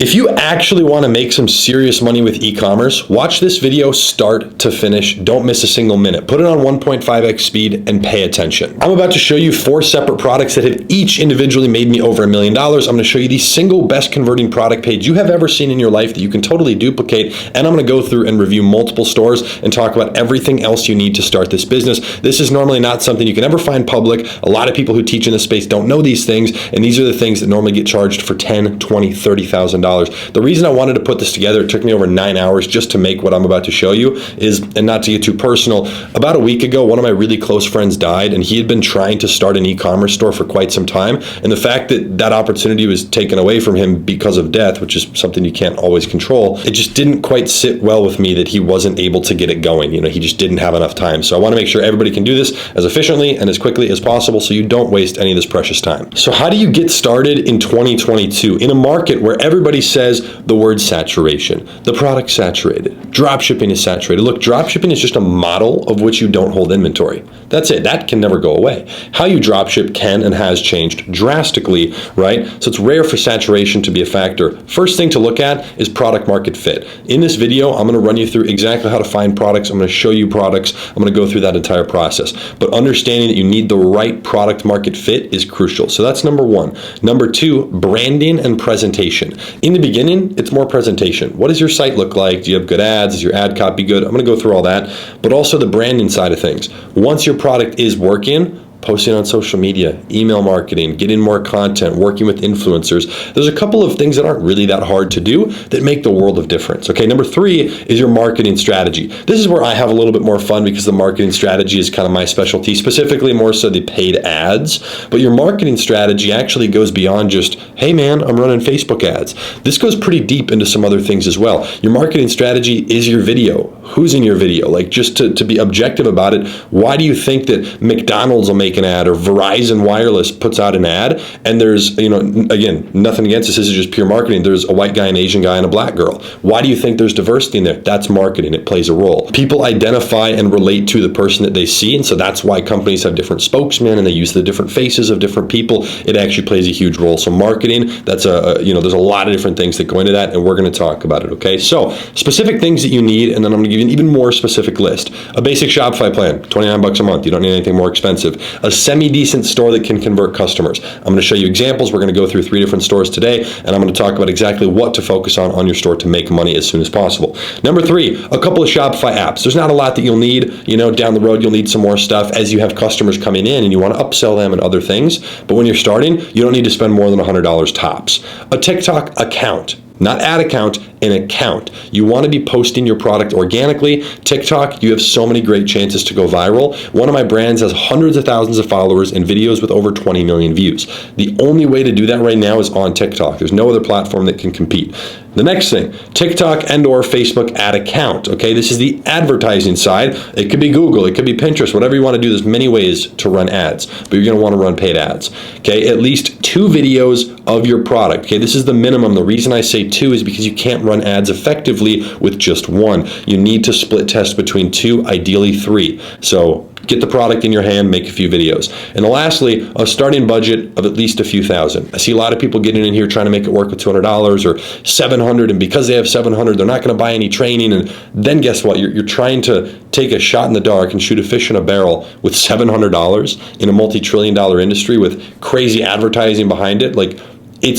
If you actually want to make some serious money with e-commerce, watch this video start to finish. Don't miss a single minute. Put it on 1.5x speed and pay attention. I'm about to show you 4 separate products that have each individually made me over $1 million. I'm going to show you the single best converting product page you have ever seen in your life that you can totally duplicate. And I'm going to go through and review multiple stores and talk about everything else you need to start this business. This is normally not something you can ever find public. A lot of people who teach in this space don't know these things. And these are the things that normally get charged for $10,000, $20,000, $30,000. The reason I wanted to put this together, it took me over 9 hours just to make what I'm about to show you is, and not to get too personal, about a week ago, one of my really close friends died, and he had been trying to start an e-commerce store for quite some time. And the fact that that opportunity was taken away from him because of death, which is something you can't always control, it just didn't quite sit well with me that he wasn't able to get it going. You know, he just didn't have enough time. So I want to make sure everybody can do this as efficiently and as quickly as possible so you don't waste any of this precious time. So how do you get started in 2022 in a market where everybody says the word saturation? The product's saturated. Dropshipping is saturated. Look, dropshipping is just a model of which you don't hold inventory. That's it. That can never go away. How you dropship can and has changed drastically, right? So it's rare for saturation to be a factor. First thing to look at is product market fit. In this video, I'm going to run you through exactly how to find products. I'm going to show you products. I'm going to go through that entire process. But understanding that you need the right product market fit is crucial. So that's number one. Number two, branding and presentation. In the beginning, it's more presentation. What does your site look like? Do you have good ads? Is your ad copy good? I'm going to go through all that, but also the branding side of things. Once your product is working, posting on social media, email marketing, getting more content, working with influencers. There's a couple of things that aren't really that hard to do that make the world of difference. Okay, number three is your marketing strategy. This is where I have a little bit more fun because the marketing strategy is kind of my specialty, specifically more so the paid ads. But your marketing strategy actually goes beyond just, hey man, I'm running Facebook ads. This goes pretty deep into some other things as well. Your marketing strategy is your video. Who's in your video? Like, just to be objective about it, why do you think that McDonald's will make an ad or Verizon Wireless puts out an ad and there's, again, nothing against this, is just pure marketing. There's a white guy, an Asian guy, and a black girl. Why do you think there's diversity in there? That's marketing. It plays a role. People identify and relate to the person that they see, and so that's why companies have different spokesmen and they use the different faces of different people. It actually plays a huge role. So marketing, that's there's a lot of different things that go into that, and we're going to talk about it, okay? So specific things that you need, and then I'm going to give you an even more specific list. A basic Shopify plan, $29 a month. You don't need anything more expensive. A semi-decent store that can convert customers. I'm going to show you examples. We're going to go through 3 different stores today, and I'm going to talk about exactly what to focus on your store to make money as soon as possible. Number 3, a couple of Shopify apps. There's not a lot that you'll need. Down the road, you'll need some more stuff as you have customers coming in and you want to upsell them and other things. But when you're starting, you don't need to spend more than $100 tops. A TikTok account. Not ad account, an account. You want to be posting your product organically. TikTok, you have so many great chances to go viral. One of my brands has hundreds of thousands of followers and videos with over 20 million views. The only way to do that right now is on TikTok. There's no other platform that can compete. The next thing, TikTok and or Facebook ad account. Okay, this is the advertising side. It could be Google, it could be Pinterest, whatever you want to do. There's many ways to run ads, but you're going to want to run paid ads. Okay, at least 2 videos of your product. Okay, this is the minimum. The reason I say 2 is because you can't run ads effectively with just 1. You need to split test between 2, ideally 3. So get the product in your hand, make a few videos. And lastly, a starting budget of at least a few thousand. I see a lot of people getting in here trying to make it work with $200 or $700, and because they have $700, they're not going to buy any training. And then guess what? You're trying to take a shot in the dark and shoot a fish in a barrel with $700 in a multi-trillion-dollar industry with crazy advertising behind it. Like,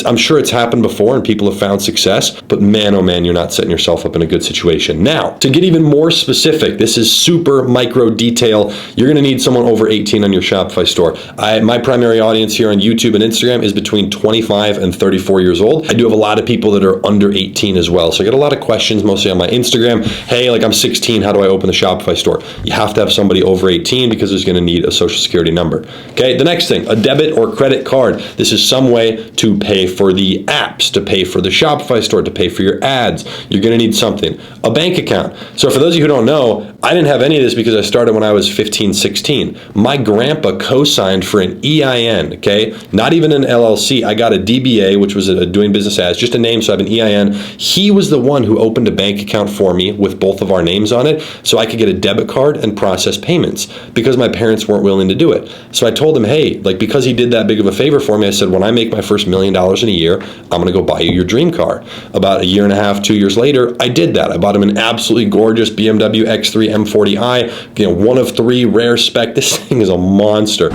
I'm sure it's happened before and people have found success, but man, oh man, you're not setting yourself up in a good situation. Now, to get even more specific, this is super micro detail. You're going to need someone over 18 on your Shopify store. My primary audience here on YouTube and Instagram is between 25 and 34 years old. I do have a lot of people that are under 18 as well. So I get a lot of questions, mostly on my Instagram. Hey, like I'm 16, how do I open the Shopify store? You have to have somebody over 18 because there's going to need a social security number. Okay, the next thing, a debit or credit card. This is some way to pay for the apps, to pay for the Shopify store, to pay for your ads. You're going to need something. A bank account. So for those of you who don't know, I didn't have any of this because I started when I was 15, 16. My grandpa co-signed for an EIN, okay? Not even an LLC. I got a DBA, which was a doing business as, just a name, so I have an EIN. He was the one who opened a bank account for me with both of our names on it so I could get a debit card and process payments because my parents weren't willing to do it. So I told him, hey, like because he did that big of a favor for me, I said, when I make my first $1 million $100,000 in a year. I'm going to go buy you your dream car. About a year and a half, 2 years later, I did that. I bought him an absolutely gorgeous BMW X3 M40i, one of 3 rare spec. This thing is a monster.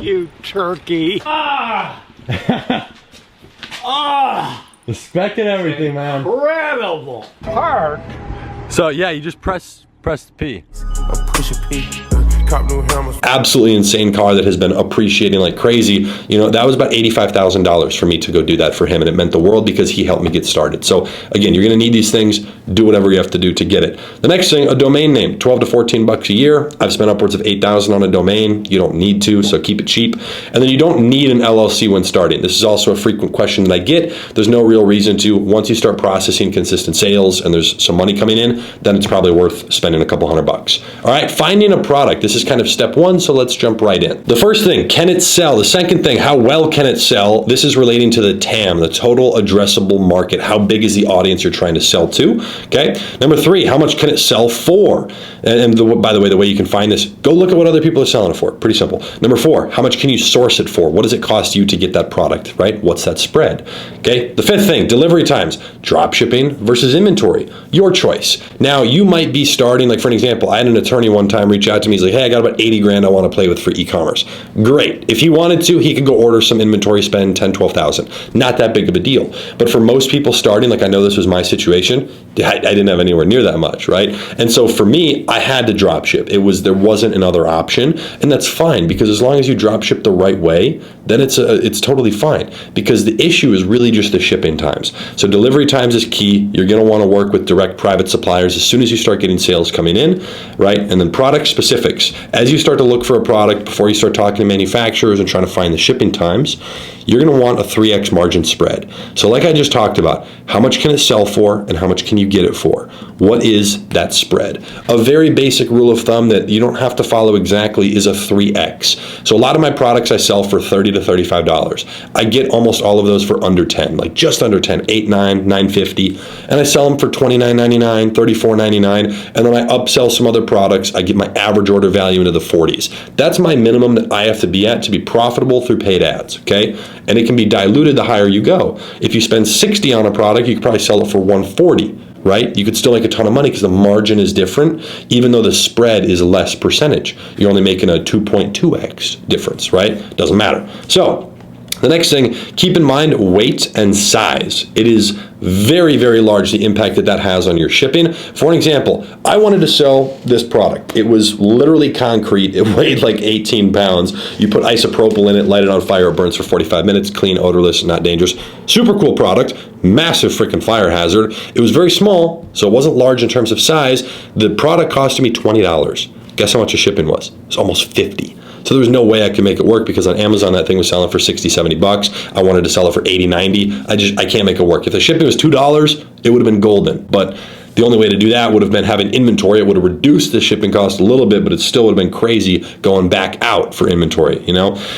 You turkey. Ah! Ah! The spec and everything, man. Incredible. Park. So yeah, you just press the P. Push a P. Absolutely insane car that has been appreciating like crazy. That was about $85,000 for me to go do that for him, and it meant the world because he helped me get started. So again, you're going to need these things. Do whatever you have to do to get it. The next thing, a domain name, 12 to 14 bucks a year. I've spent upwards of 8,000 on a domain. You don't need to, so keep it cheap. And then you don't need an LLC when starting. This is also a frequent question that I get. There's no real reason to. Once you start processing consistent sales and there's some money coming in, then it's probably worth spending a couple $100. All right, finding a product. This is kind of step 1, so let's jump right in. The first thing, can it sell? The second thing, how well can it sell? This is relating to the TAM, the total addressable market. How big is the audience you're trying to sell to? Okay. Number 3, how much can it sell for? By the way, the way you can find this, go look at what other people are selling it for. Pretty simple. Number 4, how much can you source it for? What does it cost you to get that product, right? What's that spread? Okay. The 5th thing, delivery times, drop shipping versus inventory. Your choice. Now, you might be starting, like for an example, I had an attorney one time reach out to me. He's like, hey, I got about 80 grand I want to play with for e-commerce. Great. If he wanted to, he could go order some inventory, spend 10, 12,000. Not that big of a deal. But for most people starting, like I know this was my situation, I didn't have anywhere near that much, right? And so for me, I had to drop ship. There wasn't another option, and that's fine because as long as you drop ship the right way, then it's totally fine because the issue is really just the shipping times. So delivery times is key. You're going to want to work with direct private suppliers as soon as you start getting sales coming in, right? And then product specifics. As you start to look for a product, before you start talking to manufacturers and trying to find the shipping times, you're going to want a 3x margin spread. So like I just talked about, how much can it sell for and how much can you get it for? What is that spread? A very basic rule of thumb that you don't have to follow exactly is a 3x. So a lot of my products I sell for $30 to $35. I get almost all of those for under 10, like just under 10, 8, 9, 9.50, and I sell them for $29.99, $34.99, and then I upsell some other products. I get my average order value into the 40s. That's my minimum that I have to be at to be profitable through paid ads, okay? And it can be diluted the higher you go. If you spend 60 on a product, you could probably sell it for 140, right? You could still make a ton of money because the margin is different, even though the spread is less percentage. You're only making a 2.2x difference, right? Doesn't matter. So the next thing, keep in mind weight and size. It is very, very large, the impact that has on your shipping. For an example, I wanted to sell this product. It was literally concrete. It weighed like 18 pounds. You put isopropyl in it, light it on fire, it burns for 45 minutes, clean, odorless, not dangerous. Super cool product, massive freaking fire hazard. It was very small, so it wasn't large in terms of size. The product costed me $20. Guess how much the shipping was? It was almost 50. So there was no way I could make it work because on Amazon that thing was selling for 60, 70 bucks. I wanted to sell it for 80, 90. I can't make it work. If the shipping was $2, it would have been golden. But the only way to do that would have been having inventory. It would have reduced the shipping cost a little bit, but it still would have been crazy going back out for inventory,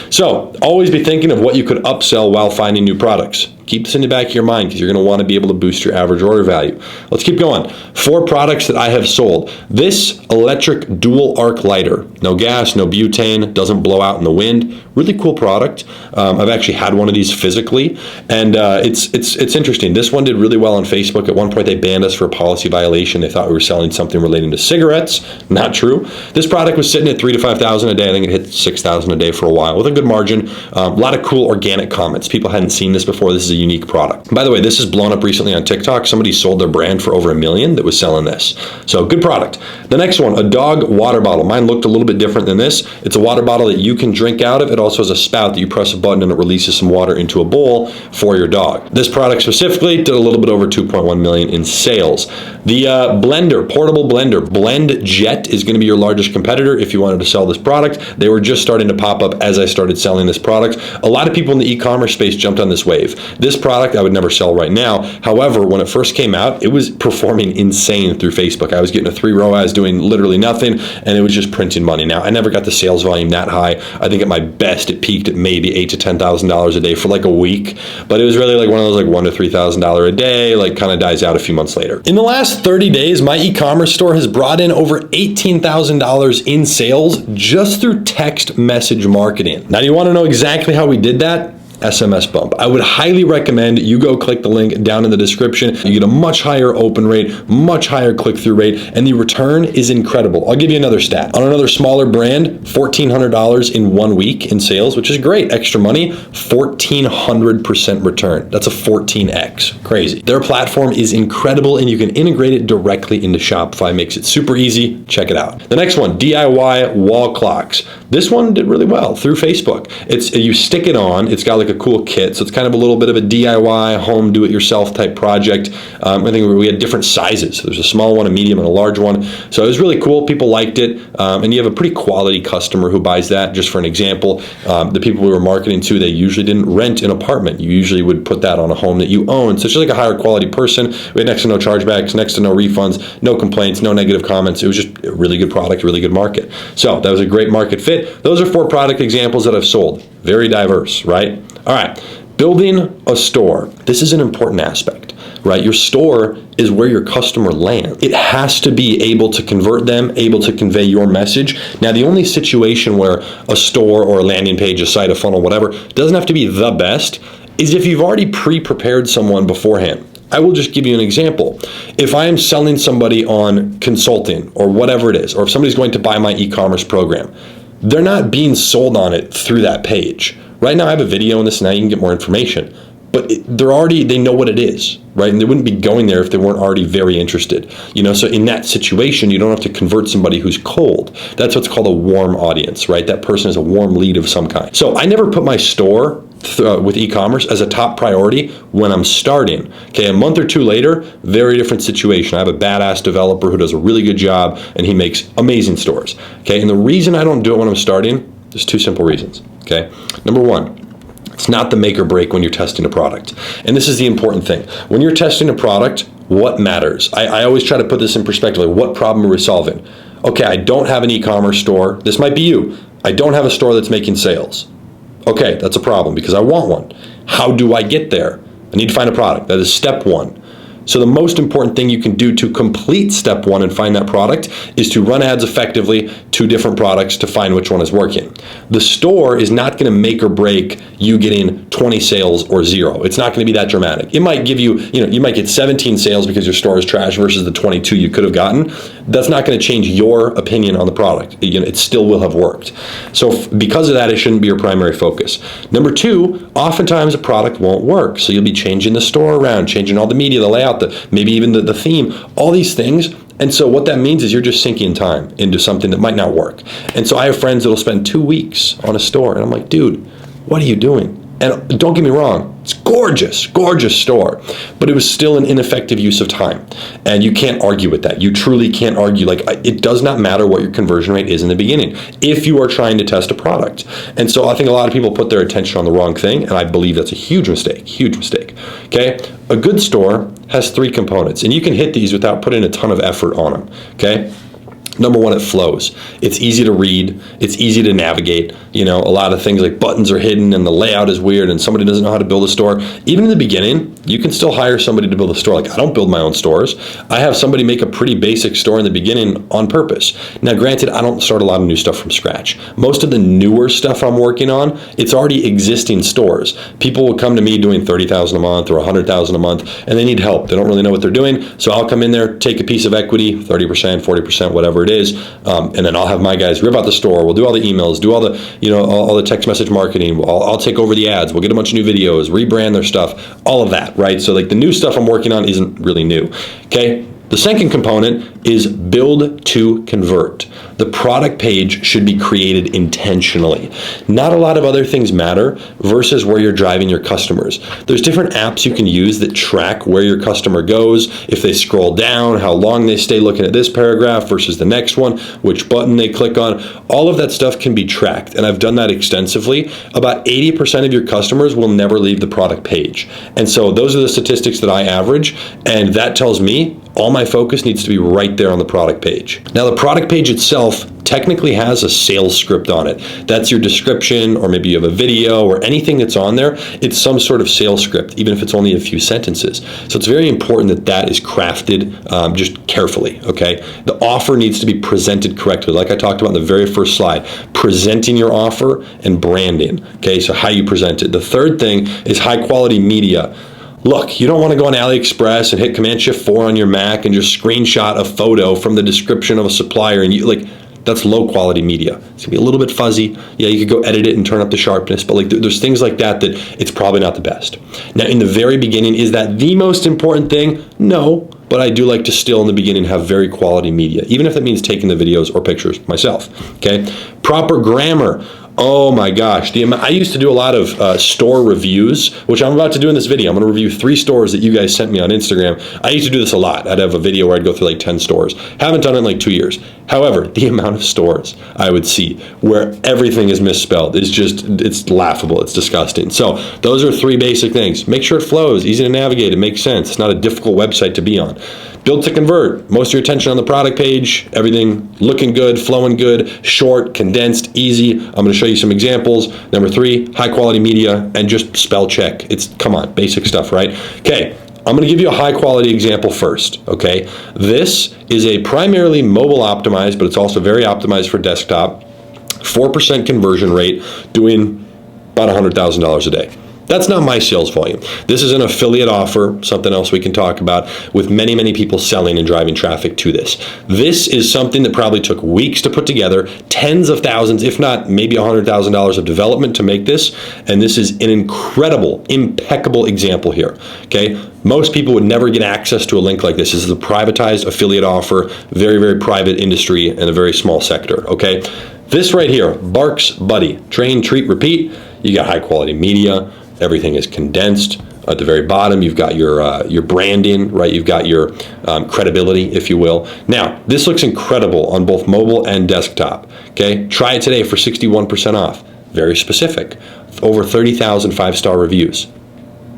So always be thinking of what you could upsell while finding new products. Keep this in the back of your mind because you're going to want to be able to boost your average order value. Let's keep going. 4 products that I have sold. This electric dual arc lighter. No gas, no butane, doesn't blow out in the wind. Really cool product. I've actually had one of these physically, and it's interesting. This one did really well on Facebook. At one point, they banned us for a policy violation. They thought we were selling something relating to cigarettes. Not true. This product was sitting at $3,000 to $5,000 a day. I think it hit $6,000 a day for a while with a good margin. A lot of cool organic comments. People hadn't seen this before. This is a unique product. By the way, this has blown up recently on TikTok. Somebody sold their brand for over $1 million that was selling this. So good product. The next one, a dog water bottle. Mine looked a little bit different than this. It's a water bottle that you can drink out of. It also has a spout that you press a button and it releases some water into a bowl for your dog. This product specifically did a little bit over 2.1 million in sales. The blender, portable blender, Blend Jet is going to be your largest competitor if you wanted to sell this product. They were just starting to pop up as I started selling this product. A lot of people in the e-commerce space jumped on this wave. This product I would never sell right now. However, when it first came out, it was performing insane through Facebook. I was getting a 3 ROAS doing literally nothing, and it was just printing money. Now, I never got the sales volume that high. I think at my best, it peaked at maybe $8,000 to $10,000 a day for like a week, but it was really like one of those like $1,000 to $3,000 a day, like kind of dies out a few months later. In the last 30 days, my e-commerce store has brought in over $18,000 in sales just through text message marketing. Now, do you want to know exactly how we did that? SMS bump. I would highly recommend you go click the link down in the description. You get a much higher open rate, much higher click-through rate, and the return is incredible. I'll give you another stat. On another smaller brand, $1,400 in 1 week in sales, which is great, extra money, 1,400% return. That's a 14x, crazy. Their platform is incredible and you can integrate it directly into Shopify. Makes it super easy. Check it out. The next one, DIY wall clocks. This one did really well through Facebook. You stick it on, it's got like a cool kit, so it's kind of a little bit of a DIY home do-it-yourself type project. I think we had different sizes. There's a small one, a medium, and a large one. So it was really cool. People liked it, and you have a pretty quality customer who buys that. Just for an example, the people we were marketing to, they usually didn't rent an apartment. You usually would put that on a home that you own. So it's just like a higher quality person. We had next to no chargebacks, next to no refunds, no complaints, no negative comments. It was just a really good product, really good market. So that was a great market fit. Those are 4 product examples that I've sold. Very diverse, right? All right, building a store. This is an important aspect, right? Your store is where your customer lands. It has to be able to convert them, able to convey your message. Now, the only situation where a store or a landing page, a site, a funnel, whatever, doesn't have to be the best is if you've already pre-prepared someone beforehand. I will just give you an example. If I am selling somebody on consulting or whatever it is, or if somebody's going to buy my e-commerce program, they're not being sold on it through that page. Right now I have a video on this, now you can get more information. But they know what it is, right? And they wouldn't be going there if they weren't already very interested. So in that situation, you don't have to convert somebody who's cold. That's what's called a warm audience, right? That person is a warm lead of some kind. So I never put my store with e-commerce as a top priority when I'm starting. Okay, a month or 2 later, very different situation. I have a badass developer who does a really good job and he makes amazing stores. Okay, and the reason I don't do it when I'm starting, there's 2 simple reasons. Okay, number 1, it's not the make or break when you're testing a product. And this is the important thing. When you're testing a product, what matters? I always try to put this in perspective. Like, what problem are we solving? Okay, I don't have an e-commerce store. This might be you. I don't have a store that's making sales. Okay, that's a problem because I want one. How do I get there? I need to find a product. That is step 1. So the most important thing you can do to complete step 1 and find that product is to run ads effectively to different products to find which one is working. The store is not going to make or break you getting 20 sales or 0. It's not going to be that dramatic. It might give you, you might get 17 sales because your store is trash versus the 22 you could have gotten. That's not going to change your opinion on the product. It still will have worked. So because of that, it shouldn't be your primary focus. Number 2, oftentimes a product won't work. So you'll be changing the store around, changing all the media, the layout, maybe even the theme, all these things. And so what that means is you're just sinking time into something that might not work. And so I have friends that'll spend 2 weeks on a store. And I'm like, dude, what are you doing? And don't get me wrong, it's gorgeous, gorgeous store, but it was still an ineffective use of time. And you can't argue with that. You truly can't argue. Like, it does not matter what your conversion rate is in the beginning if you are trying to test a product. And so I think a lot of people put their attention on the wrong thing, and I believe that's a huge mistake, okay? A good store has 3 components, and you can hit these without putting a ton of effort on them, okay? Number 1, it flows. It's easy to read. It's easy to navigate. A lot of things like buttons are hidden and the layout is weird and somebody doesn't know how to build a store. Even in the beginning, you can still hire somebody to build a store. Like, I don't build my own stores. I have somebody make a pretty basic store in the beginning on purpose. Now, granted, I don't start a lot of new stuff from scratch. Most of the newer stuff I'm working on, it's already existing stores. People will come to me doing $30,000 a month or $100,000 a month, and they need help. They don't really know what they're doing. So I'll come in there, take a piece of equity, 30%, 40%, whatever it is, and then I'll have my guys rip out the store. We'll do all the emails, do all the, all the text message marketing. I'll take over the ads. We'll get a bunch of new videos, rebrand their stuff, all of that, right? So like the new stuff I'm working on isn't really new, okay? The second component is build to convert. The product page should be created intentionally. Not a lot of other things matter versus where you're driving your customers. There's different apps you can use that track where your customer goes, if they scroll down, how long they stay looking at this paragraph versus the next one, which button they click on. All of that stuff can be tracked, and I've done that extensively. About 80% of your customers will never leave the product page. And so those are the statistics that I average, and that tells me all my focus needs to be right there on the product page. Now, the product page itself technically has a sales script on it. That's your description, or maybe you have a video or anything that's on there. It's some sort of sales script, even if it's only a few sentences. So it's very important that that is crafted just carefully, okay? The offer needs to be presented correctly. Like I talked about in the very first slide, presenting your offer and branding, okay? So how you present it. The third thing is high quality media. Look, you don't want to go on AliExpress and hit Command-Shift-4 on your Mac and just screenshot a photo from the description of a supplier, and that's low quality media. It's gonna be a little bit fuzzy. Yeah, you could go edit it and turn up the sharpness, but there's things like that it's probably not the best. Now, in the very beginning, is that the most important thing? No, but I do like to still in the beginning have very quality media, even if that means taking the videos or pictures myself, okay? Proper grammar. Oh my gosh, I used to do a lot of store reviews, which I'm about to do in this video. I'm gonna review 3 stores that you guys sent me on Instagram. I used to do this a lot. I'd have a video where I'd go through like 10 stores. Haven't done it in like 2 years. However, the amount of stores I would see where everything is misspelled is it's laughable, it's disgusting. So those are 3 basic things. Make sure it flows, easy to navigate, it makes sense. It's not a difficult website to be on. Build to convert. Most of your attention on the product page, everything looking good, flowing good, short, condensed, easy. I'm going to show you some examples. Number 3, high quality media, and just spell check. Come on, basic stuff, right? Okay, I'm going to give you a high quality example first, okay? This is a primarily mobile optimized, but it's also very optimized for desktop. 4% conversion rate, doing about $100,000 a day. That's not my sales volume. This is an affiliate offer, something else we can talk about, with many, many people selling and driving traffic to this. This is something that probably took weeks to put together, tens of thousands, if not maybe $100,000 of development to make this, and this is an incredible, impeccable example here, okay? Most people would never get access to a link like this. This is a privatized affiliate offer, very, very private industry and a very small sector, okay? This right here, Barks Buddy, train, treat, repeat. You got high quality media. Everything is condensed. At the very bottom, you've got your branding, right? You've got your credibility, if you will. Now, this looks incredible on both mobile and desktop, okay? Try it today for 61% off. Very specific. Over 30,000 5-star reviews.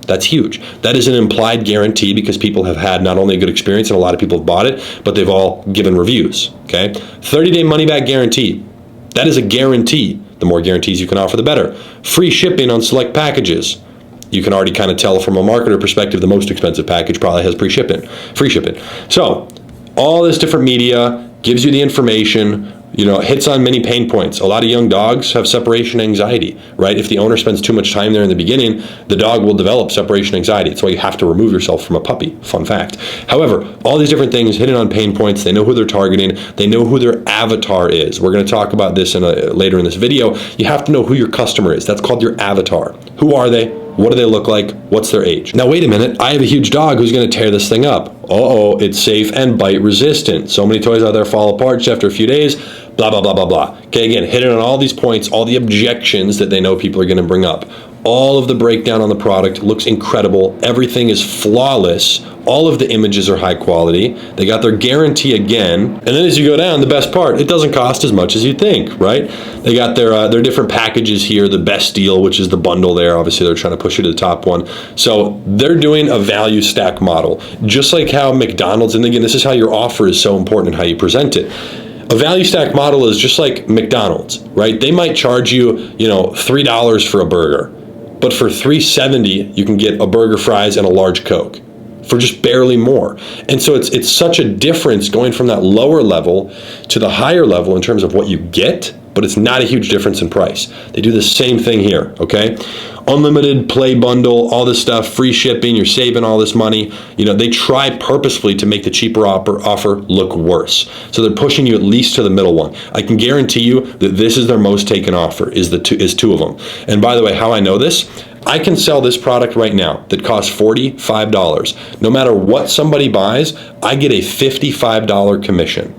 That's huge. That is an implied guarantee because people have had not only a good experience and a lot of people have bought it, but they've all given reviews, okay? 30-day money-back guarantee. That is a guarantee. The more guarantees you can offer, the better. Free shipping on select packages. You can already kind of tell from a marketer perspective, the most expensive package probably has free shipping. So all this different media gives you the information, hits on many pain points. A lot of young dogs have separation anxiety, right? If the owner spends too much time there in the beginning, the dog will develop separation anxiety. That's why you have to remove yourself from a puppy. Fun fact. However, all these different things hitting on pain points. They know who they're targeting. They know who their avatar is. We're going to talk about this later in this video. You have to know who your customer is. That's called your avatar. Who are they? What do they look like? What's their age? Now, wait a minute. I have a huge dog who's going to tear this thing up. It's safe and bite resistant. So many toys out there fall apart just after a few days. Blah, blah, blah, blah, blah. Okay, again, hitting on all these points, all the objections that they know people are going to bring up. All of the breakdown on the product looks incredible. Everything is flawless. All of the images are high quality. They got their guarantee again. And then as you go down, the best part, it doesn't cost as much as you think, right? They got their different packages here, the best deal, which is the bundle there. Obviously, they're trying to push you to the top one. So they're doing a value stack model, just like how McDonald's, and again, this is how your offer is so important and how you present it. A value stack model is just like McDonald's, right? They might charge you, $3 for a burger, but for $3.70, you can get a burger, fries, and a large Coke for just barely more. And so it's such a difference going from that lower level to the higher level in terms of what you get, but it's not a huge difference in price. They do the same thing here, okay? Unlimited play bundle, all this stuff, free shipping, you're saving all this money. They try purposefully to make the cheaper offer look worse. So they're pushing you at least to the middle one. I can guarantee you that this is their most taken offer, is 2 of them. And by the way, how I know this, I can sell this product right now that costs $45. No matter what somebody buys, I get a $55 commission.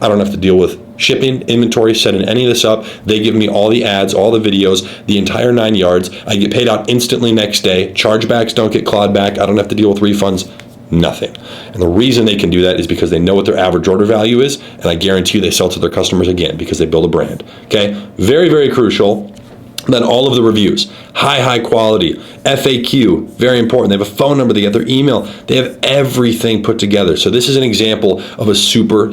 I don't have to deal with shipping, inventory, setting any of this up. They give me all the ads, all the videos, the entire 9 yards. I get paid out instantly next day. Chargebacks don't get clawed back. I don't have to deal with refunds. Nothing. And the reason they can do that is because they know what their average order value is, and I guarantee you they sell to their customers again because they build a brand. Okay? Very, very crucial. Then all of the reviews, high quality, FAQ, very important. They have a phone number, they get their email, they have everything put together. So this is an example of a super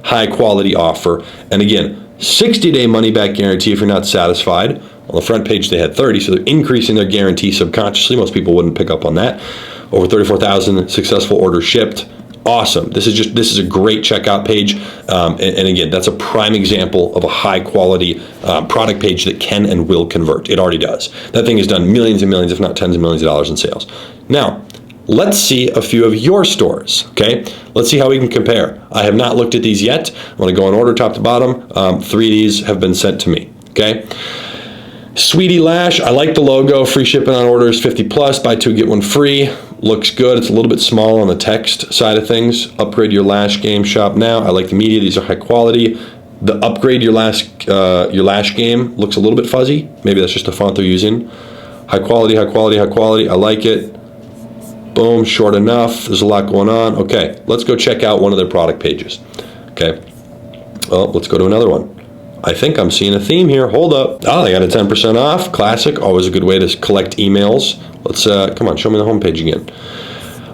high quality offer. And again, 60-day money back guarantee if you're not satisfied. On the front page they had 30, so they're increasing their guarantee subconsciously. Most people wouldn't pick up on that. Over 34,000 successful orders shipped. Awesome. This is a great checkout page. And again, that's a prime example of a high quality product page that can and will convert. It already does. That thing has done millions and millions, if not tens of millions of dollars in sales. Now, let's see a few of your stores, okay? Let's see how we can compare. I have not looked at these yet. I'm gonna go in order top to bottom. 3 of these have been sent to me, okay? Sweetie Lash, I like the logo, free shipping on orders 50 plus, buy 2 get 1 free. Looks good. It's a little bit small on the text side of things. Upgrade your lash game, shop now. I like the media. These are high quality. The upgrade your lash game looks a little bit fuzzy. Maybe that's just the font they're using. High quality. I like it. Boom, short enough. There's a lot going on. Okay, let's go check out one of their product pages. Okay. Well, let's go to another one. I think I'm seeing a theme here. Hold up. Oh, they got a 10% off. Classic. Always a good way to collect emails. Let's, come on, show me the homepage again.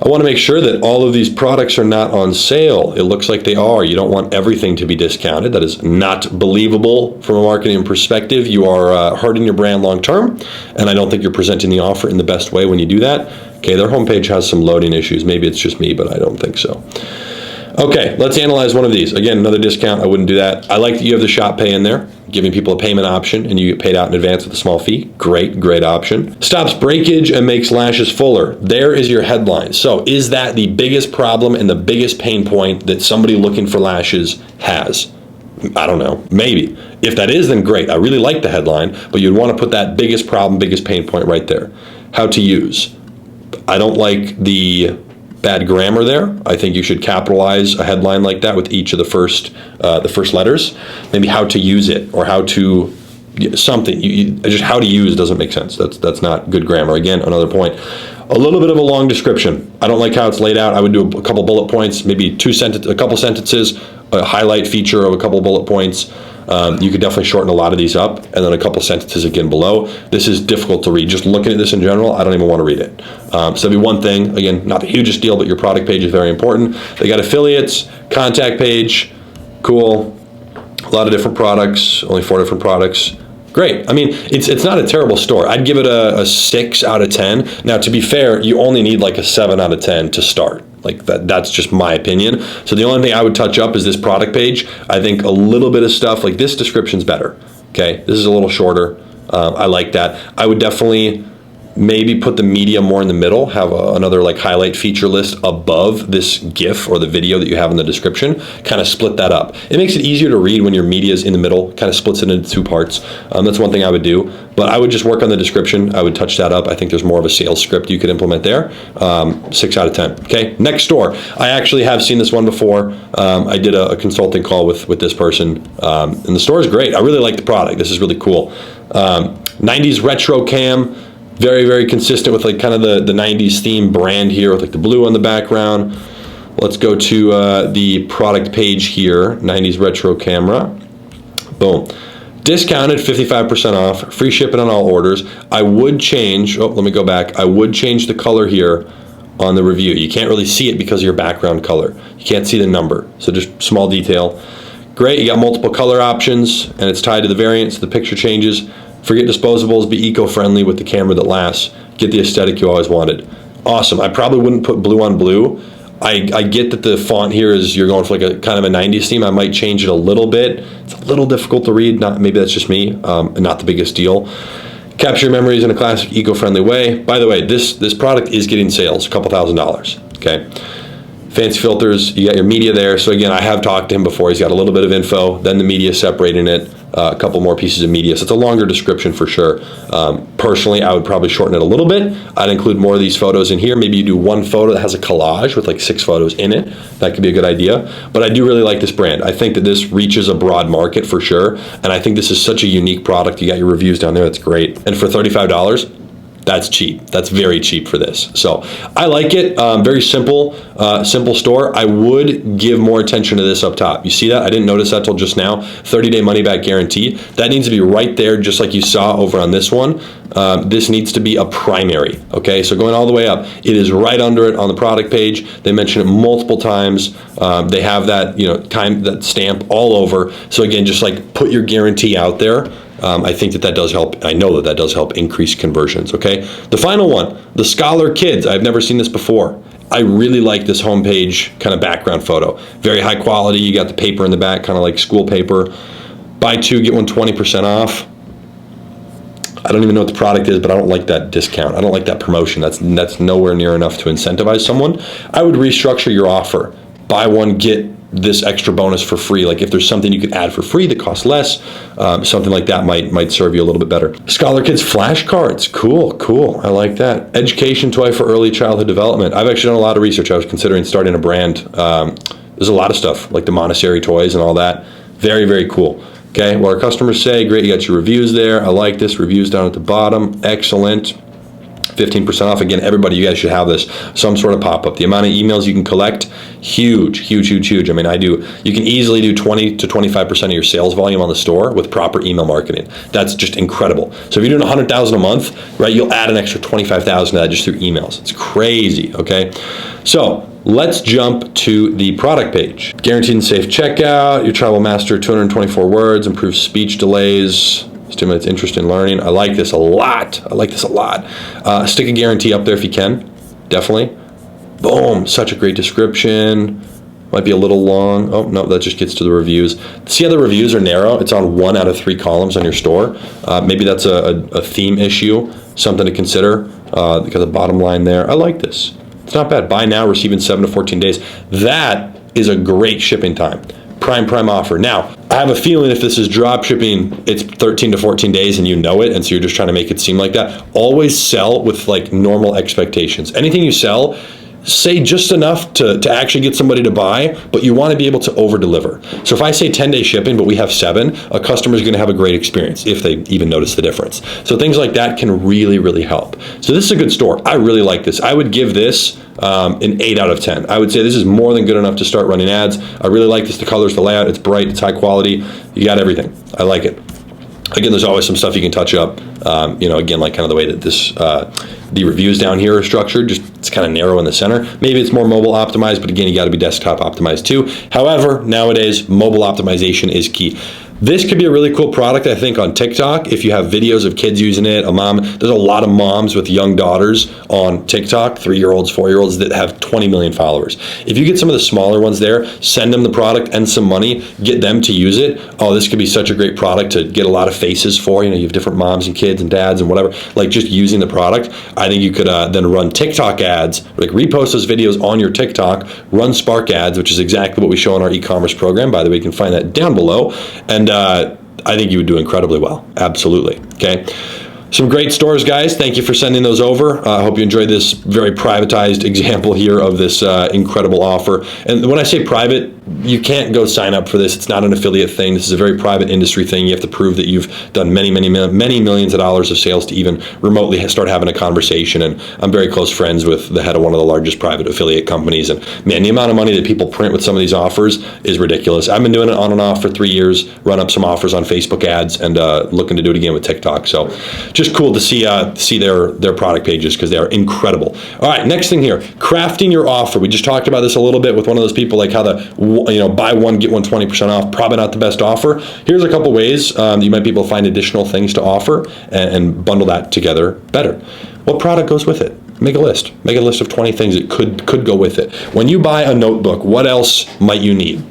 I want to make sure that all of these products are not on sale. It looks like they are. You don't want everything to be discounted. That is not believable from a marketing perspective. You are hurting your brand long term, and I don't think you're presenting the offer in the best way when you do that. Okay, their homepage has some loading issues. Maybe it's just me, but I don't think so. Okay, let's analyze one of these. Again, another discount. I wouldn't do that. I like that you have the shop pay in there, giving people a payment option, and you get paid out in advance with a small fee. Great option. Stops breakage and makes lashes fuller. There is your headline. So is that the biggest problem and the biggest pain point that somebody looking for lashes has? I don't know. Maybe. If that is, then great. I really like the headline, but you'd want to put that biggest problem, biggest pain point right there. How to use. I don't like the bad grammar there. I think you should capitalize a headline like that with each of the first letters. Maybe how to use it or how to something. Just how to use doesn't make sense. That's not good grammar. Again, another point. A little bit of a long description. I don't like how it's laid out. I would do a couple bullet points, maybe a couple sentences, a highlight feature of a couple bullet points. You could definitely shorten a lot of these up, and then a couple sentences again below. This is difficult to read. Just looking at this in general, I don't even want to read it. So that'd be one thing. Again, not the hugest deal, but your product page is very important. They got affiliates, contact page, cool. A lot of different products, only 4 different products. Great. I mean, it's not a terrible store. I'd give it a 6 out of 10. Now, to be fair, you only need like a 7 out of 10 to start. Like that's just my opinion. So the only thing I would touch up is this product page. I think a little bit of stuff like this description's better. Okay, this is a little shorter. I like that. I would definitely maybe put the media more in the middle, have another like highlight feature list above this GIF or the video that you have in the description, kind of split that up. It makes it easier to read when your media is in the middle, kind of splits it into 2 parts. That's one thing I would do, but I would just work on the description. I would touch that up. I think there's more of a sales script you could implement there. 6 out of 10. Okay, next store. I actually have seen this one before. I did a consulting call with this person, and the store is great. I really like the product. This is really cool. 90s retro cam. Very consistent with like kind of the 90s theme brand here with like the blue on the background. Let's go to the product page here, 90s retro camera. Boom. Discounted 55% off, free shipping on all orders. I would change, let me go back. I would change the color here on the review. You can't really see it because of your background color. You can't see the number, so just small detail. Great, you got multiple color options and it's tied to the variant, so the picture changes. Forget disposables, be eco-friendly with the camera that lasts. Get the aesthetic you always wanted. Awesome. I probably wouldn't put blue on blue. I get that the font here is, you're going for like a kind of a 90s theme. I might change it a little bit. It's a little difficult to read. Maybe that's just me, not the biggest deal. Capture your memories in a classic eco-friendly way. By the way, this product is getting sales, a couple $1,000s, okay? Fancy filters, you got your media there. So again, I have talked to him before. He's got a little bit of info, then the media separating it, a couple more pieces of media. So it's a longer description for sure. Personally, I would probably shorten it a little bit. I'd include more of these photos in here. Maybe you do one photo that has a collage with like 6 photos in it. That could be a good idea. But I do really like this brand. I think that this reaches a broad market for sure. And I think this is such a unique product. You got your reviews down there. That's great. And for $35, That's cheap. That's very cheap for this. So I like it. Very simple, simple store. I would give more attention to this up top. You see that? I didn't notice that till just now. 30-day money-back guarantee. That needs to be right there, just like you saw over on this one. This needs to be a primary. Okay, so going all the way up, it is right under it on the product page. They mention it multiple times. They have that, that stamp all over. So again, just like put your guarantee out there. I think that does help. I know that does help increase conversions, okay? The final one, the Scholar Kids. I've never seen this before. I really like this homepage kind of background photo. Very high quality. You got the paper in the back, kind of like school paper. Buy two, get one 20% off. I don't even know what the product is, but I don't like that discount. I don't like that promotion. That's nowhere near enough to incentivize someone. I would restructure your offer. Buy one, get this extra bonus for free. Like if there's something you could add for free that costs less, something like that might serve you a little bit better. Scholar Kids flashcards, cool. I like that. Education toy for early childhood development. I've actually done a lot of research. I was considering starting a brand. There's a lot of stuff like the Montessori toys and all that. Very, very cool. Okay, what our customers say, great, you got your reviews there. I like this, reviews down at the bottom, excellent. 15% off. Again, everybody, you guys should have this, some sort of pop-up. The amount of emails you can collect, huge. I mean, you can easily do 20 to 25% of your sales volume on the store with proper email marketing. That's just incredible. So if you're doing 100,000 a month, right, you'll add an extra 25,000 to that just through emails. It's crazy, okay? So let's jump to the product page. Guaranteed and safe checkout. Your child will master 224 words, improve speech delays, stimulates interest in learning. I like this a lot. Stick a guarantee up there if you can. Definitely. Boom. Such a great description. Might be a little long. Oh, no, that just gets to the reviews. See how the reviews are narrow? It's on 1 out of 3 columns on your store. Maybe that's a theme issue, something to consider. Because the bottom line there, I like this. It's not bad. Buy now, receive in 7 to 14 days. That is a great shipping time. Prime offer. Now, I have a feeling if this is drop shipping, it's 13 to 14 days and you know it, and so you're just trying to make it seem like that. Always sell with like normal expectations. Anything you sell, say just enough to actually get somebody to buy, but you want to be able to over deliver. So if I say 10-day shipping, but we have 7, a customer is going to have a great experience if they even notice the difference. So things like that can really help. So this is a good store. I really like this. I would give this an 8 out of 10. I would say this is more than good enough to start running ads. I really like this, the colors, the layout, it's bright, it's high quality. You got everything. I like it. Again, there's always some stuff you can touch up. Again, like kind of the way that this, the reviews down here are structured, just it's kind of narrow in the center. Maybe it's more mobile optimized, but again, you got to be desktop optimized too. However, nowadays, mobile optimization is key. This could be a really cool product, I think, on TikTok. If you have videos of kids using it, a mom, there's a lot of moms with young daughters on TikTok, 3-year-olds, 4-year-olds that have 20 million followers. If you get some of the smaller ones there, send them the product and some money, get them to use it. Oh, this could be such a great product to get a lot of faces for. You have different moms and kids and dads and whatever, like just using the product. I think you could then run TikTok ads, like repost those videos on your TikTok, run Spark ads, which is exactly what we show in our e-commerce program. By the way, you can find that down below. And I think you would do incredibly well. Absolutely. Okay. Some great stores, guys. Thank you for sending those over. I hope you enjoyed this very privatized example here of this incredible offer. And when I say private, you can't go sign up for this. It's not an affiliate thing. This is a very private industry thing. You have to prove that you've done many millions of dollars of sales to even remotely start having a conversation. And I'm very close friends with the head of one of the largest private affiliate companies. And man, the amount of money that people print with some of these offers is ridiculous. I've been doing it on and off for 3 years, run up some offers on Facebook ads, and looking to do it again with TikTok. So just cool to see their product pages because they are incredible. All right, next thing here, crafting your offer. We just talked about this a little bit with one of those people, like how buy one, get one 20% off, probably not the best offer. Here's a couple ways you might be able to find additional things to offer and bundle that together better. What product goes with it? Make a list. Make a list of 20 things that could go with it. When you buy a notebook, what else might you need?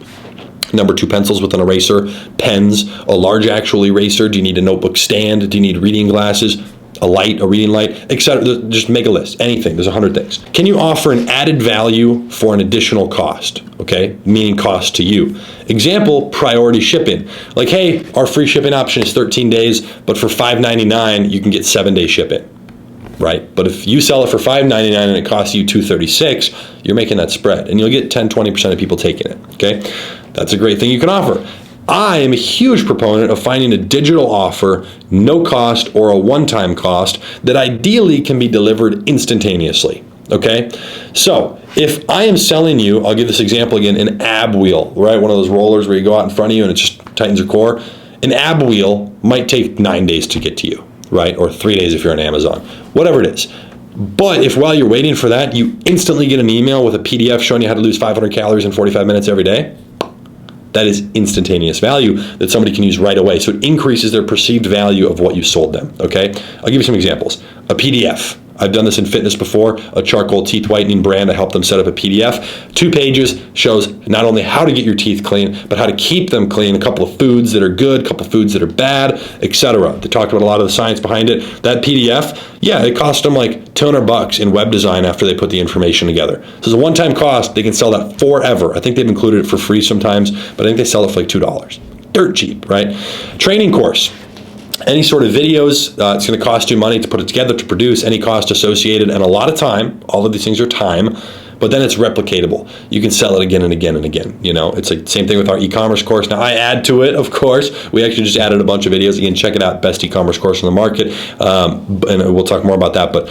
Number 2, pencils with an eraser, pens, a large actual eraser. Do you need a notebook stand? Do you need reading glasses? A reading light, etc. Just make a list. Anything. There's 100 things. Can you offer an added value for an additional cost? Okay, meaning cost to you. Example, priority shipping. Like, hey, our free shipping option is 13 days, but for $5.99, you can get 7-day shipping. Right? But if you sell it for $5.99 and it costs you $2.36, you're making that spread, and you'll get 10-20% of people taking it. Okay, that's a great thing you can offer. I am a huge proponent of finding a digital offer, no cost or a one-time cost, that ideally can be delivered instantaneously. Okay, so if I am selling you, I'll give this example again, an ab wheel, right? One of those rollers where you go out in front of you and it just tightens your core. An ab wheel might take 9 days to get to you, right? Or 3 days if you're on Amazon, whatever it is. But if while you're waiting for that, you instantly get an email with a PDF showing you how to lose 500 calories in 45 minutes every day, that is instantaneous value that somebody can use right away. So it increases their perceived value of what you sold them, okay? I'll give you some examples. A PDF. I've done this in fitness before, a charcoal teeth whitening brand. I helped them set up a PDF. 2 pages shows not only how to get your teeth clean, but how to keep them clean, a couple of foods that are good, a couple of foods that are bad, etc. They talked about a lot of the science behind it. That PDF, yeah, it cost them like $200 in web design after they put the information together. So it's a one-time cost. They can sell that forever. I think they've included it for free sometimes, but I think they sell it for like $2. Dirt cheap, right? Training course. Any sort of videos, it's going to cost you money to put it together, to produce, any cost associated, and a lot of time. All of these things are time, but then it's replicatable. You can sell it again and again and again. You know, it's like same thing with our e-commerce course. Now I add to it, of course. We actually just added a bunch of videos. Again, check it out, best e-commerce course in the market, and we'll talk more about that. But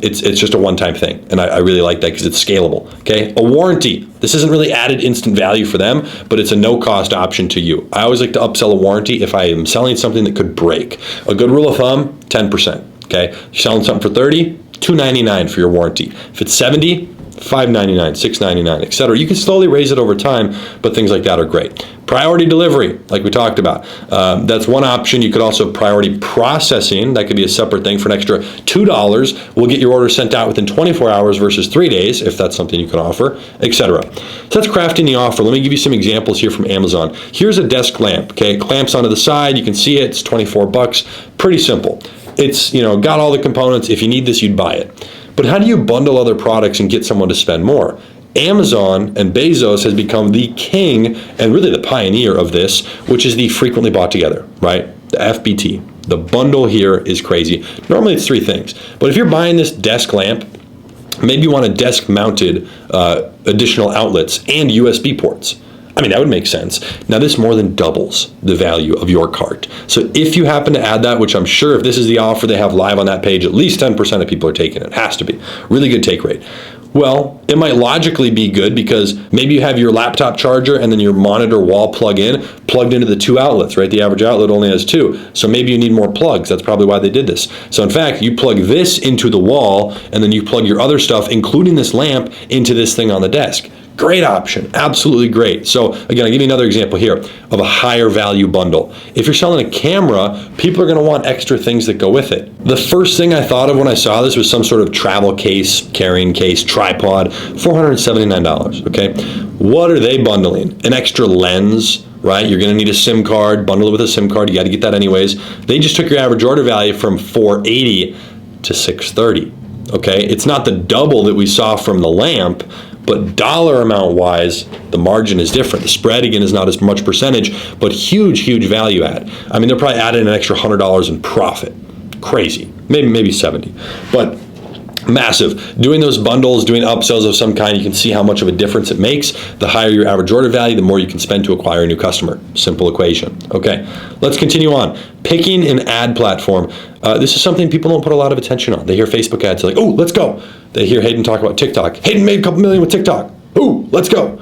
it's just a one-time thing, and I really like that because it's scalable. Okay, a warranty. This isn't really added instant value for them, but it's a no-cost option to you. I always like to upsell a warranty if I am selling something that could break. A good rule of thumb, 10%. Okay, you're selling something for $30, $299 for your warranty. If it's $70, $5.99, $6.99, etc. You can slowly raise it over time, but things like that are great. Priority delivery, like we talked about. That's one option. You could also priority processing. That could be a separate thing for an extra $2. We'll get your order sent out within 24 hours versus 3 days, if that's something you can offer, etc. So that's crafting the offer. Let me give you some examples here from Amazon. Here's a desk lamp. Okay, it clamps onto the side. You can see it. It's $24. Pretty simple. It's, you know, got all the components. If you need this, you'd buy it. But how do you bundle other products and get someone to spend more? Amazon and Bezos has become the king and really the pioneer of this, which is the frequently bought together, right? The FBT. The bundle here is crazy. Normally it's 3 things. But if you're buying this desk lamp, maybe you want a desk-mounted additional outlets and USB ports. I mean, that would make sense. Now, this more than doubles the value of your cart. So if you happen to add that, which I'm sure if this is the offer they have live on that page, at least 10% of people are taking it. It has to be. Really good take rate. Well, it might logically be good because maybe you have your laptop charger and then your monitor wall plug-in plugged into the 2 outlets, right? The average outlet only has 2. So maybe you need more plugs. That's probably why they did this. So in fact, you plug this into the wall and then you plug your other stuff, including this lamp, into this thing on the desk. Great option, absolutely great. So again, I'll give you another example here of a higher value bundle. If you're selling a camera, people are gonna want extra things that go with it. The first thing I thought of when I saw this was some sort of travel case, carrying case, tripod, $479, okay? What are they bundling? An extra lens, right? You're gonna need a SIM card, bundle it with a SIM card, you gotta get that anyways. They just took your average order value from $480 to $630, okay? It's not the double that we saw from the lamp, but dollar amount wise, the margin is different. The spread, again, is not as much percentage, but huge, huge value add. I mean, they're probably adding an extra $100 in profit. Crazy. Maybe 70. But massive. Doing those bundles, doing upsells of some kind, you can see how much of a difference it makes. The higher your average order value, the more you can spend to acquire a new customer. Simple equation. Okay, let's continue on. Picking an ad platform. This is something people don't put a lot of attention on. They hear Facebook ads, they're like, oh, let's go. They hear Hayden talk about TikTok. Hayden made a couple million with TikTok. Ooh, let's go.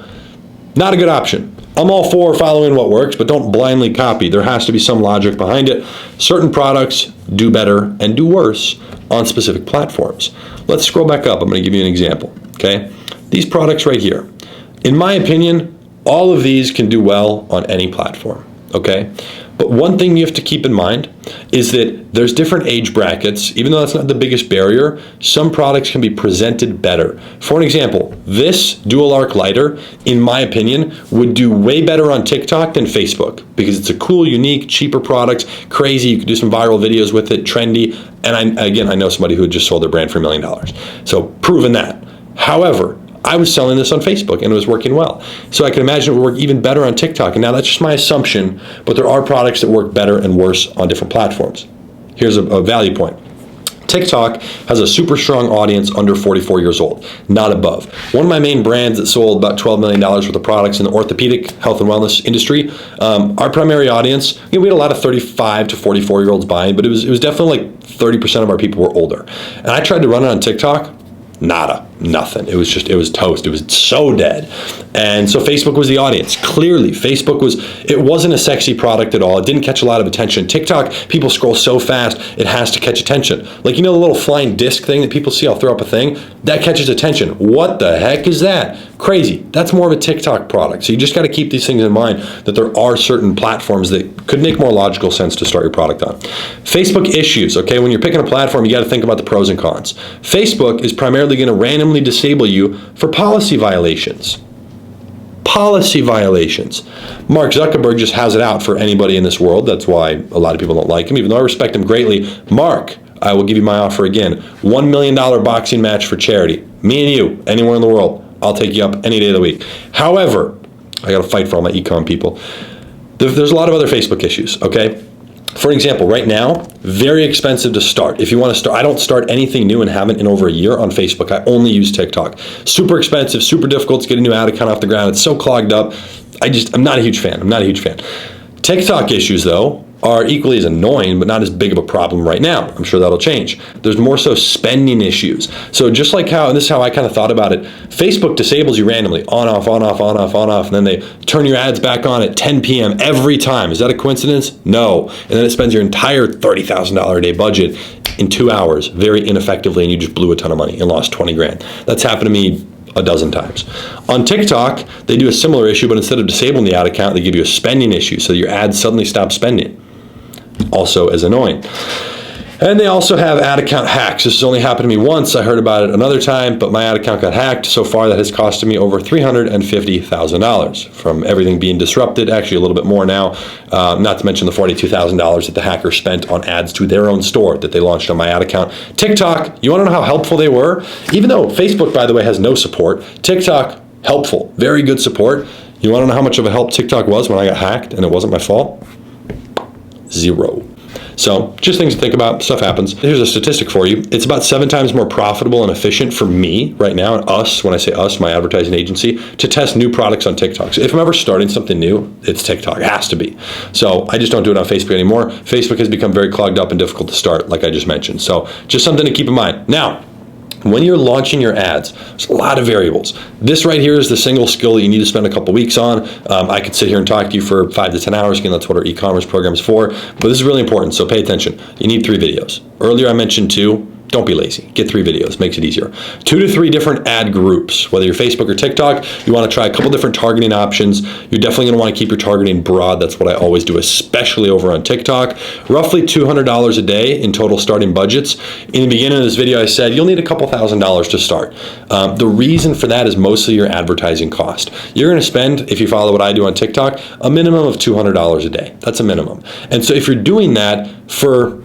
Not a good option. I'm all for following what works, but don't blindly copy. There has to be some logic behind it. Certain products do better and do worse on specific platforms. Let's scroll back up. I'm going to give you an example, okay? These products right here. In my opinion, all of these can do well on any platform, okay? But one thing you have to keep in mind is that there's different age brackets. Even though that's not the biggest barrier, some products can be presented better. For an example, this dual arc lighter, in my opinion, would do way better on TikTok than Facebook because it's a cool, unique, cheaper product, crazy. You can do some viral videos with it, trendy. And I know somebody who had just sold their brand for $1 million. So proven that. However, I was selling this on Facebook and it was working well. So I can imagine it would work even better on TikTok. And now that's just my assumption, but there are products that work better and worse on different platforms. Here's a value point. TikTok has a super strong audience under 44 years old, not above. One of my main brands that sold about $12 million worth of products in the orthopedic health and wellness industry, our primary audience, we had a lot of 35 to 44-year-olds buying, but it was definitely like 30% of our people were older. And I tried to run it on TikTok, nada, nothing. It was toast. It was so dead. And so Facebook was the audience. Clearly, it wasn't a sexy product at all. It didn't catch a lot of attention. TikTok, people scroll so fast, it has to catch attention. Like, the little flying disc thing that people see, I'll throw up a thing, that catches attention. What the heck is that? Crazy. That's more of a TikTok product. So you just got to keep these things in mind, that there are certain platforms that could make more logical sense to start your product on. Facebook issues, okay? When you're picking a platform, you got to think about the pros and cons. Facebook is primarily going to randomly disable you for policy violations. Policy violations. Mark Zuckerberg just has it out for anybody in this world. That's why a lot of people don't like him, even though I respect him greatly. Mark, I will give you my offer again. $1 million boxing match for charity. Me and you, anywhere in the world. I'll take you up any day of the week. However, I got to fight for all my e-com people. There's a lot of other Facebook issues, okay? For example, right now, very expensive to start. If you want to start, I don't start anything new and haven't in over a year on Facebook. I only use TikTok. Super expensive, super difficult to get a new ad account off the ground. It's so clogged up. I'm not a huge fan. TikTok issues, though, are equally as annoying, but not as big of a problem right now. I'm sure that'll change. There's more so spending issues. So just like and this is how I kind of thought about it, Facebook disables you randomly, on, off, and then they turn your ads back on at 10 p.m. every time. Is that a coincidence? No. And then it spends your entire $30,000 a day budget in 2 hours very ineffectively, and you just blew a ton of money and lost 20 grand. That's happened to me a dozen times. On TikTok, they do a similar issue, but instead of disabling the ad account, they give you a spending issue, so your ads suddenly stop spending. Also as annoying. And they also have ad account hacks. This has only happened to me once. I heard about it another time, but my ad account got hacked. So far, that has costed me over $350,000 from everything being disrupted. Actually, a little bit more now. Not to mention the $42,000 that the hacker spent on ads to their own store that they launched on my ad account. TikTok, you want to know how helpful they were? Even though Facebook, by the way, has no support, TikTok, helpful. Very good support. You want to know how much of a help TikTok was when I got hacked and it wasn't my fault? 0. So just things to think about. Stuff happens. Here's a statistic for you. It's about 7 times more profitable and efficient for me right now, and us, when I say us, my advertising agency, to test new products on TikTok. So if I'm ever starting something new, it's TikTok. It has to be. So I just don't do it on Facebook anymore. Facebook has become very clogged up and difficult to start, like I just mentioned. So just something to keep in mind. Now, when you're launching your ads, there's a lot of variables. This right here is the single skill that you need to spend a couple weeks on. I could sit here and talk to you for 5 to 10 hours. Again, that's what our e-commerce program is for. But this is really important, so pay attention. You need 3 videos. Earlier I mentioned 2. Don't be lazy. Get 3 videos. Makes it easier. 2 to 3 different ad groups. Whether you're Facebook or TikTok, you want to try a couple different targeting options. You're definitely going to want to keep your targeting broad. That's what I always do, especially over on TikTok. Roughly $200 a day in total starting budgets. In the beginning of this video, I said you'll need a couple $1,000s to start. The reason for that is mostly your advertising cost. You're going to spend, if you follow what I do on TikTok, a minimum of $200 a day. That's a minimum. And so if you're doing that for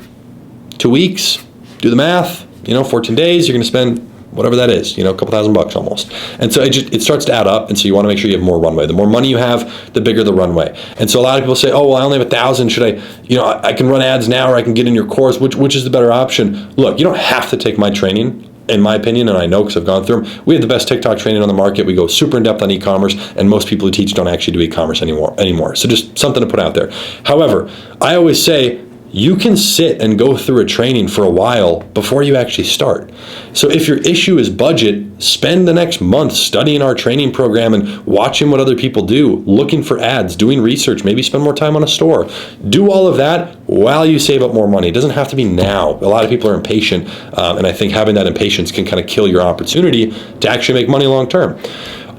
2 weeks, do the math, 14 days, you're going to spend whatever that is, a couple $1,000 almost. And so it starts to add up, and so you want to make sure you have more runway. The more money you have, the bigger the runway. And so a lot of people say, oh, well, I only have 1,000. Should I can run ads now, or I can get in your course. Which is the better option? Look, you don't have to take my training, in my opinion, and I know because I've gone through them. We have the best TikTok training on the market. We go super in depth on e-commerce, and most people who teach don't actually do e-commerce anymore. So just something to put out there. However, I always say, you can sit and go through a training for a while before you actually start. So if your issue is budget, spend the next month studying our training program and watching what other people do, looking for ads, doing research, maybe spend more time on a store. Do all of that while you save up more money. It doesn't have to be now. A lot of people are impatient, and I think having that impatience can kind of kill your opportunity to actually make money long term.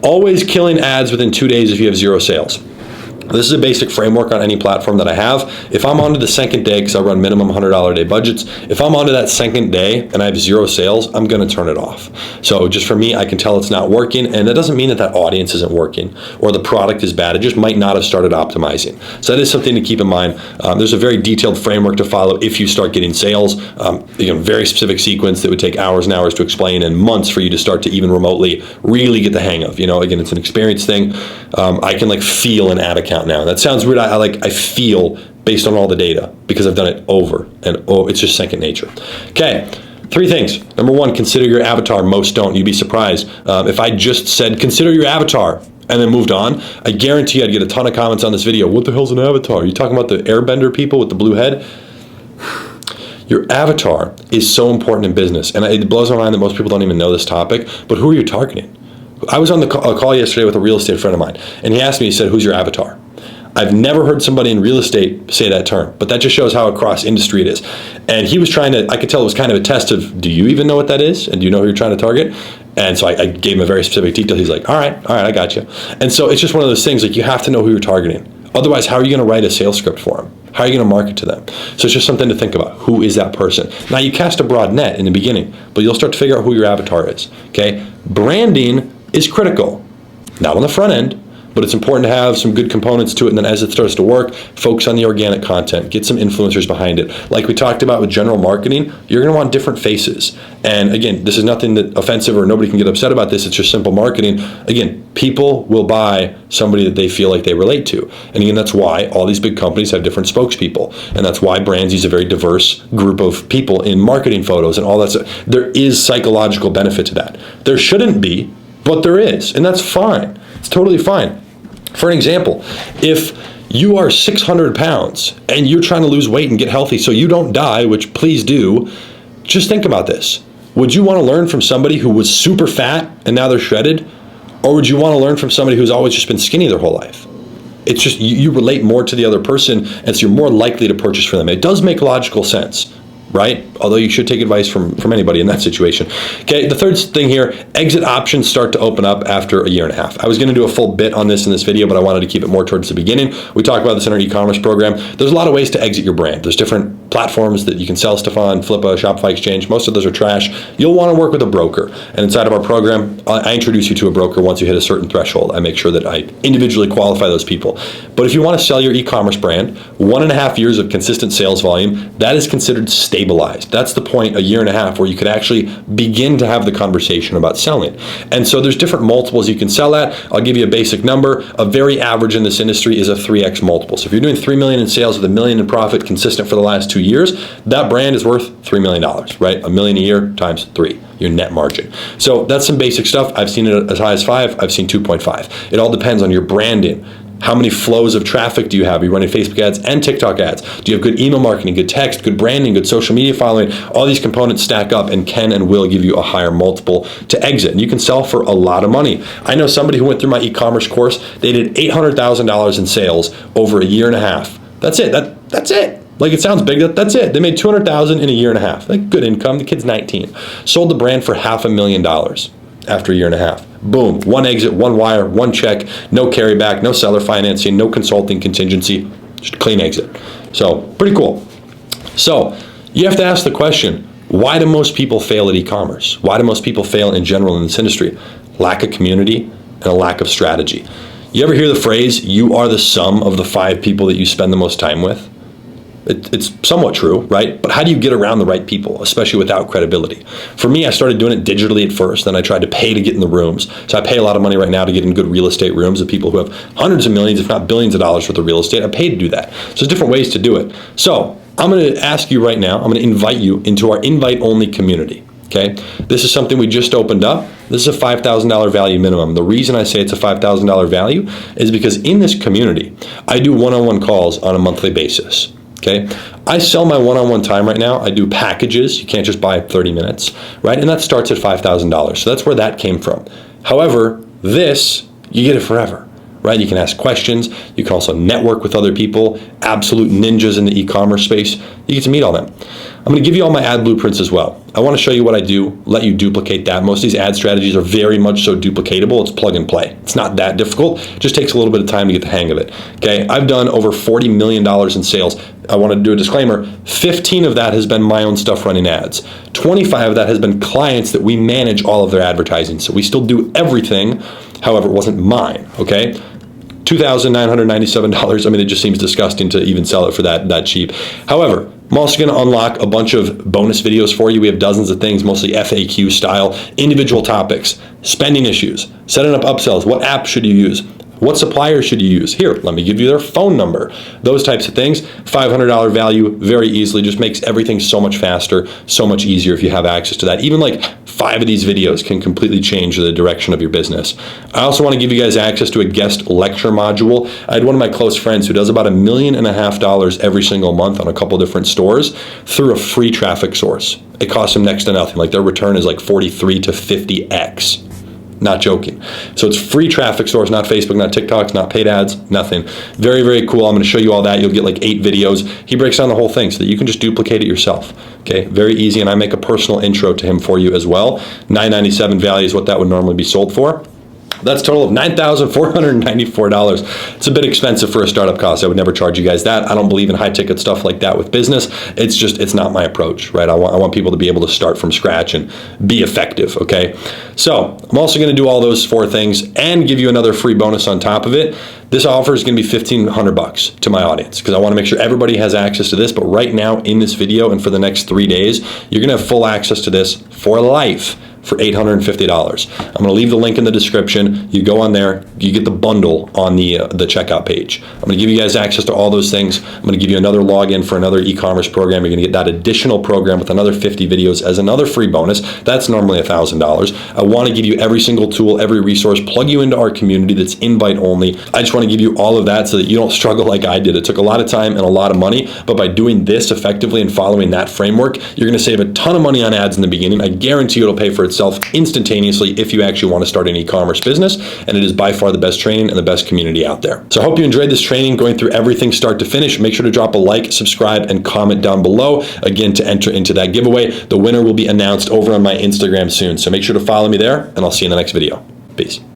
Always killing ads within 2 days if you have 0 sales. This is a basic framework on any platform that I have. If I'm onto the second day, because I run minimum $100 a day budgets, if I'm onto that second day and I have 0 sales, I'm going to turn it off. So just for me, I can tell it's not working, and that doesn't mean that audience isn't working or the product is bad. It just might not have started optimizing. So that is something to keep in mind. There's a very detailed framework to follow if you start getting sales. Very specific sequence that would take hours and hours to explain and months for you to start to even remotely really get the hang of. Again, it's an experience thing. I can feel an ad account now. That sounds weird. I feel based on all the data because I've done it over and over. It's just second nature. Okay. 3 things. Number 1, consider your avatar. Most don't. You'd be surprised. If I just said, consider your avatar, and then moved on, I guarantee I'd get a ton of comments on this video. What the hell's an avatar? Are you talking about the airbender people with the blue head? Your avatar is so important in business, and it blows my mind that most people don't even know this topic, but who are you targeting? I was on a call yesterday with a real estate friend of mine, and he asked me, he said, who's your avatar? I've never heard somebody in real estate say that term, but that just shows how across industry it is. And he was trying to, I could tell it was kind of a test of, do you even know what that is? And do you know who you're trying to target? And so I gave him a very specific detail. He's like, all right, I got you. And so it's just one of those things, like you have to know who you're targeting. Otherwise, how are you going to write a sales script for them? How are you going to market to them? So it's just something to think about. Who is that person? Now you cast a broad net in the beginning, but you'll start to figure out who your avatar is, okay? Branding is critical, not on the front end, but it's important to have some good components to it, and then as it starts to work, focus on the organic content, get some influencers behind it. Like we talked about with general marketing, you're gonna want different faces. And again, this is nothing that offensive or nobody can get upset about this, it's just simple marketing. Again, people will buy somebody that they feel like they relate to. And again, that's why all these big companies have different spokespeople. And that's why brands use a very diverse group of people in marketing photos and all that stuff. There is psychological benefit to that. There shouldn't be, but there is, and that's fine. It's totally fine. For an example, if you are 600 pounds and you're trying to lose weight and get healthy so you don't die, which please do, just think about this. Would you want to learn from somebody who was super fat and now they're shredded? Or would you want to learn from somebody who's always just been skinny their whole life? It's just you relate more to the other person, and so you're more likely to purchase from them. It does make logical sense, right? Although you should take advice from anybody in that situation. Okay, the third thing here, exit options start to open up after a year and a half. I was gonna do a full bit on this in this video, but I wanted to keep it more towards the beginning. We talked about this in our e-commerce program. There's a lot of ways to exit your brand. There's different platforms that you can sell stuff on, Flippa, Shopify Exchange. Most of those are trash. You'll wanna work with a broker. And inside of our program, I introduce you to a broker once you hit a certain threshold. I make sure that I individually qualify those people. But if you wanna sell your e-commerce brand, 1.5 years of consistent sales volume, that is considered stabilized. That's the point, a year and a half, where you could actually begin to have the conversation about selling. And so there's different multiples you can sell at. I'll give you a basic number. A very average in this industry is a 3x multiple. So if you're doing $3 million in sales with $1 million in profit consistent for the last 2 years, that brand is worth $3 million, right? $1 million a year times 3, your net margin. So that's some basic stuff. I've seen it as high as 5. I've seen 2.5. It all depends on your branding. How many flows of traffic do you have? Are you running Facebook ads and TikTok ads? Do you have good email marketing, good text, good branding, good social media following? All these components stack up and can and will give you a higher multiple to exit. And you can sell for a lot of money. I know somebody who went through my e-commerce course, they did $800,000 in sales over a year and a half. That's it. That's it. Like, it sounds big, that's it. They made $200,000 in a year and a half. Like, good income. The kid's 19. Sold the brand for $500,000 after a year and a half. Boom, one exit, one wire, one check, no carryback, no seller financing, no consulting contingency, just a clean exit. So pretty cool. So you have to ask the question, why do most people fail at e-commerce? Why do most people fail in general in this industry? Lack of community and a lack of strategy. You ever hear the phrase, you are the sum of the 5 people that you spend the most time with? It's somewhat true, right? But how do you get around the right people, especially without credibility? For me, I started doing it digitally at first, then I tried to pay to get in the rooms. So I pay a lot of money right now to get in good real estate rooms of people who have hundreds of millions, if not billions of dollars worth of real estate. I pay to do that. So there's different ways to do it. So I'm gonna ask you right now, I'm gonna invite you into our invite-only community. Okay, this is something we just opened up. This is a $5,000 value minimum. The reason I say it's a $5,000 value is because in this community, I do one-on-one calls on a monthly basis. Okay, I sell my one-on-one time right now. I do packages. You can't just buy 30 minutes, right? And that starts at $5,000. So that's where that came from. However, this, you get it forever, right? You can ask questions. You can also network with other people, absolute ninjas in the e-commerce space. You get to meet all them. I'm going to give you all my ad blueprints as well. I want to show you what I do, let you duplicate that. Most of these ad strategies are very much so duplicatable. It's plug and play. It's not that difficult. It just takes a little bit of time to get the hang of it. Okay, I've done over $40 million in sales. I want to do a disclaimer. 15 of that has been my own stuff running ads. 25 of that has been clients that we manage all of their advertising. So we still do everything. However, it wasn't mine, okay? $2,997. I mean, it just seems disgusting to even sell it for that cheap. However, I'm also going to unlock a bunch of bonus videos for you. We have dozens of things, mostly FAQ style, individual topics, spending issues, setting up upsells, what app should you use, What supplier should you use? Here, let me give you their phone number. Those types of things. $500 value very easily, just makes everything so much faster, so much easier if you have access to that. Even like 5 of these videos can completely change the direction of your business. I also want to give you guys access to a guest lecture module. I had one of my close friends who does about $1.5 million every single month on a couple different stores through a free traffic source. It costs them next to nothing. Like their return is like 43 to 50x. Not joking. So it's free traffic source, not Facebook, not TikToks, not paid ads, nothing. Very, very cool. I'm going to show you all that. You'll get like 8 videos. He breaks down the whole thing so that you can just duplicate it yourself. Okay, very easy. And I make a personal intro to him for you as well. $997 value is what that would normally be sold for. That's a total of $9,494. It's a bit expensive for a startup cost. I would never charge you guys that. I don't believe in high ticket stuff like that with business. It's not my approach, right? I want people to be able to start from scratch and be effective, okay? So I'm also going to do all those 4 things and give you another free bonus on top of it. This offer is going to be $1,500 to my audience because I want to make sure everybody has access to this. But right now in this video and for the next 3 days, you're going to have full access to this for life for $850. I'm going to leave the link in the description. You go on there, you get the bundle on the checkout page. I'm going to give you guys access to all those things. I'm going to give you another login for another e-commerce program. You're going to get that additional program with another 50 videos as another free bonus. That's normally $1,000. I want to give you every single tool, every resource, plug you into our community that's invite only. I just want to give you all of that so that you don't struggle like I did. It took a lot of time and a lot of money, but by doing this effectively and following that framework, you're going to save a ton of money on ads in the beginning. I guarantee you it'll pay for itself instantaneously if you actually want to start an e-commerce business, and it is by far the best training and the best community out there. So I hope you enjoyed this training, going through everything start to finish. Make sure to drop a like, subscribe, and comment down below, again, to enter into that giveaway. The winner will be announced over on my Instagram soon, so make sure to follow me there, and I'll see you in the next video. Peace.